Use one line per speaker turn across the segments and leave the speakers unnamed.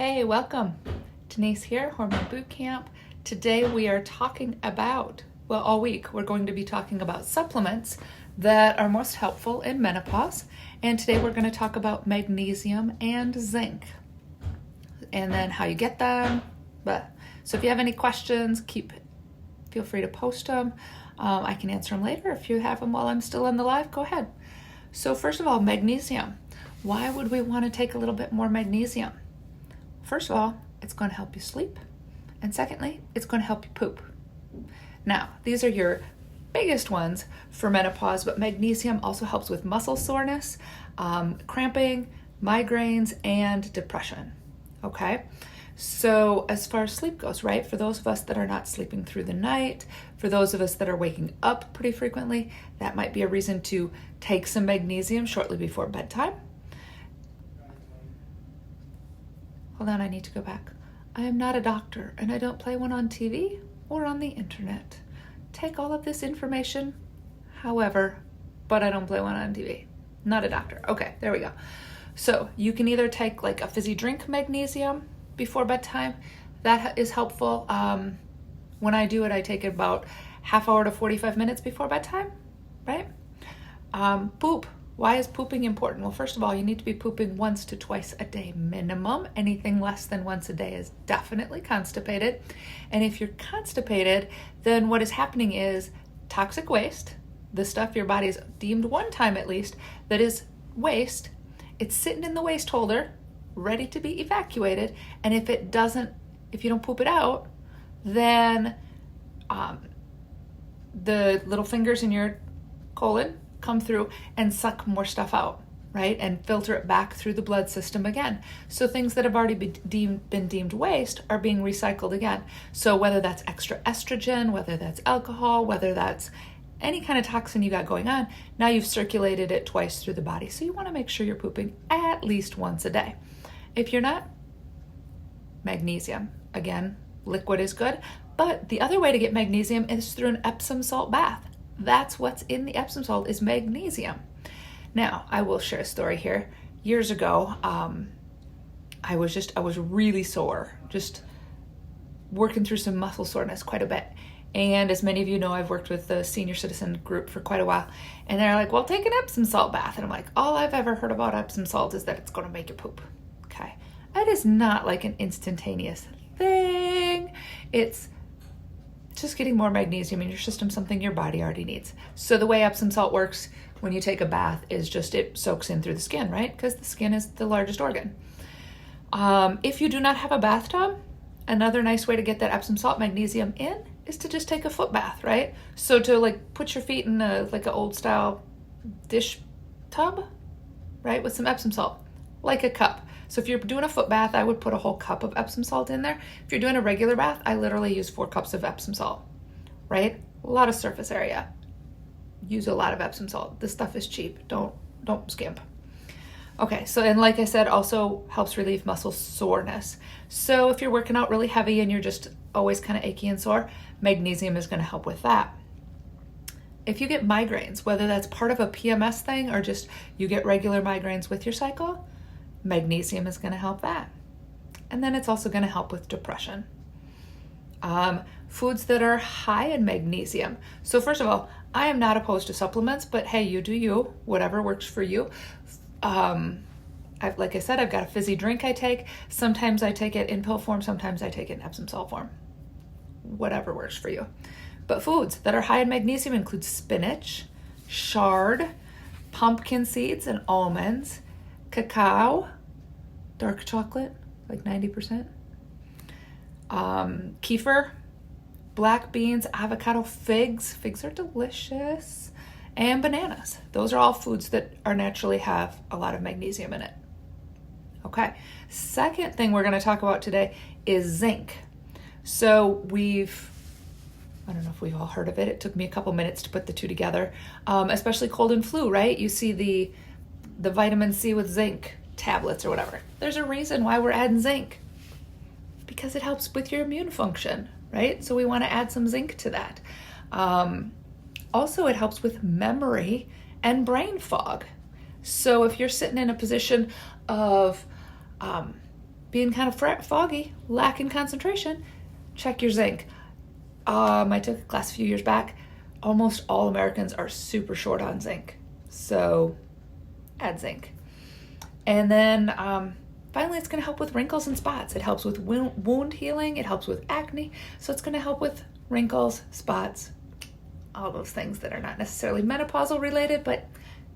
Hey, welcome. Denise here, Hormone Boot Camp. Today we are talking about, all week we're going to be talking about supplements that are most helpful in menopause. And today we're going to talk about magnesium and zinc and then how you get them. So if you have any questions, feel free to post them. I can answer them later. If you have them while I'm still on the live, go ahead. So first of all, magnesium. Why would we want to take a little bit more magnesium? First of all, it's going to help you sleep. And secondly, it's going to help you poop. Now, these are your biggest ones for menopause, but magnesium also helps with muscle soreness, cramping, migraines, and depression. Okay? So as far as sleep goes, right, for those of us that are not sleeping through the night, for those of us that are waking up pretty frequently, that might be a reason to take some magnesium shortly before bedtime. Hold on, I need to go back. I am not a doctor, and I don't play one on TV or on the internet. Take all of this information, however, but I don't play one on TV. Not a doctor. Okay, there we go. So you can either take like a fizzy drink magnesium before bedtime. That is helpful. When I do it, I take it about half hour to 45 minutes before bedtime, right? Poop. Why is pooping important? Well, first of all, you need to be pooping once to twice a day minimum. Anything less than once a day is definitely constipated. And if you're constipated, then what is happening is toxic waste, the stuff your body's deemed one time at least, that is waste, it's sitting in the waste holder, ready to be evacuated. And if you don't poop it out, then the little fingers in your colon come through and suck more stuff out, right? And filter it back through the blood system again. So things that have already been deemed waste are being recycled again. So whether that's extra estrogen, whether that's alcohol, whether that's any kind of toxin you got going on, now you've circulated it twice through the body. So you want to make sure you're pooping at least once a day. If you're not, magnesium. Again, liquid is good, but the other way to get magnesium is through an Epsom salt bath. That's what's in the Epsom salt is magnesium. Now, I will share a story here. Years ago, I was really sore, just working through some muscle soreness quite a bit. And as many of you know, I've worked with the senior citizen group for quite a while. And they're like, well, take an Epsom salt bath. And I'm like, all I've ever heard about Epsom salt is that it's going to make you poop. Okay. It is not like an instantaneous thing. It's just getting more magnesium in your system, something your body already needs. So the way Epsom salt works when you take a bath is just it soaks in through the skin, right? Because the skin is the largest organ. If you do not have a bathtub, another nice way to get that Epsom salt magnesium in is to just take a foot bath, right? So to like put your feet in like an old style dish tub, right? With some Epsom salt, like a cup. So if you're doing a foot bath, I would put a whole cup of Epsom salt in there. If you're doing a regular bath, I literally use 4 cups of Epsom salt, right? A lot of surface area. Use a lot of Epsom salt. This stuff is cheap. Don't skimp. Okay, so and like I said, also helps relieve muscle soreness. So if you're working out really heavy and you're just always kind of achy and sore, magnesium is going to help with that. If you get migraines, whether that's part of a PMS thing or just you get regular migraines with your cycle, magnesium is going to help that. And then it's also going to help with depression. Foods that are high in magnesium. So first of all, I am not opposed to supplements, but hey, you do you, whatever works for you. Like I said, I've got a fizzy drink I take. Sometimes I take it in pill form, sometimes I take it in Epsom salt form. Whatever works for you. But foods that are high in magnesium include spinach, chard, pumpkin seeds and almonds, cacao, dark chocolate, like 90%, kefir, black beans, avocado, figs are delicious, and bananas. Those are all foods that are naturally have a lot of magnesium in it. Okay, second thing we're going to talk about today is zinc. So I don't know if we've all heard of it. It took me a couple minutes to put the two together, especially cold and flu, right? You see the vitamin C with zinc tablets or whatever. There's a reason why we're adding zinc, because it helps with your immune function, right? So we want to add some zinc to that. Also, it helps with memory and brain fog. So if you're sitting in a position of being kind of foggy, lacking concentration, check your zinc. I took a class a few years back. Almost all Americans are super short on zinc. So add zinc. And then finally, it's going to help with wrinkles and spots. It helps with wound healing. It helps with acne. So it's going to help with wrinkles, spots, all those things that are not necessarily menopausal related, but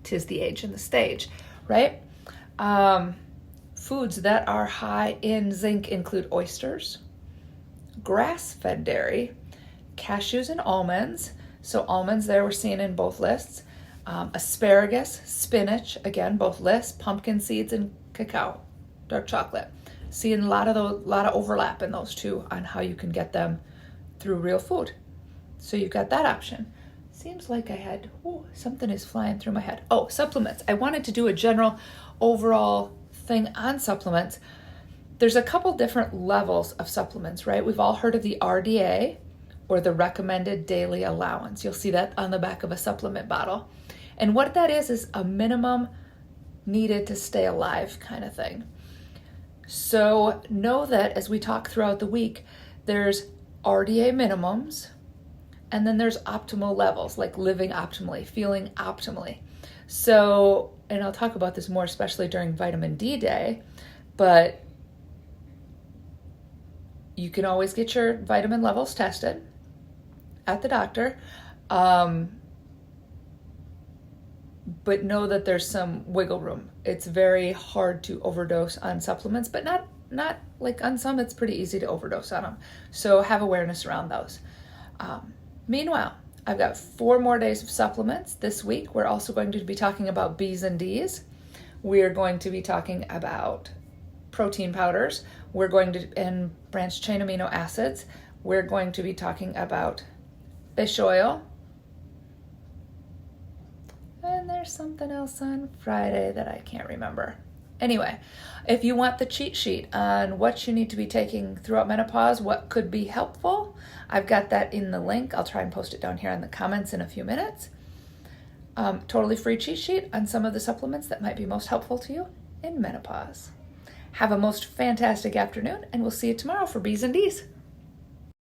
'tis the age and the stage, right? Foods that are high in zinc include oysters, grass-fed dairy, cashews and almonds. So almonds there we're seeing in both lists. Asparagus, spinach, again, both lists, pumpkin seeds, and cacao, dark chocolate. Seeing a lot of overlap in those two on how you can get them through real food. So you've got that option. Seems like I had, something is flying through my head. Oh, supplements. I wanted to do a general overall thing on supplements. There's a couple different levels of supplements, right? We've all heard of the RDA, or the recommended daily allowance. You'll see that on the back of a supplement bottle. And what that is a minimum needed to stay alive kind of thing. So know that as we talk throughout the week, there's RDA minimums, and then there's optimal levels, like living optimally, feeling optimally. So, and I'll talk about this more, especially during vitamin D day, but you can always get your vitamin levels tested at the doctor. But know that there's some wiggle room. It's very hard to overdose on supplements, but not like on some, it's pretty easy to overdose on them. So have awareness around those. Meanwhile, I've got 4 more days of supplements this week. We're also going to be talking about B's and D's. We're going to be talking about protein powders. We're going to, and branched chain amino acids. We're going to be talking about fish oil. And there's something else on Friday that I can't remember. Anyway, if you want the cheat sheet on what you need to be taking throughout menopause, what could be helpful, I've got that in the link. I'll try and post it down here in the comments in a few minutes. Totally free cheat sheet on some of the supplements that might be most helpful to you in menopause. Have a most fantastic afternoon, and we'll see you tomorrow for B's and D's.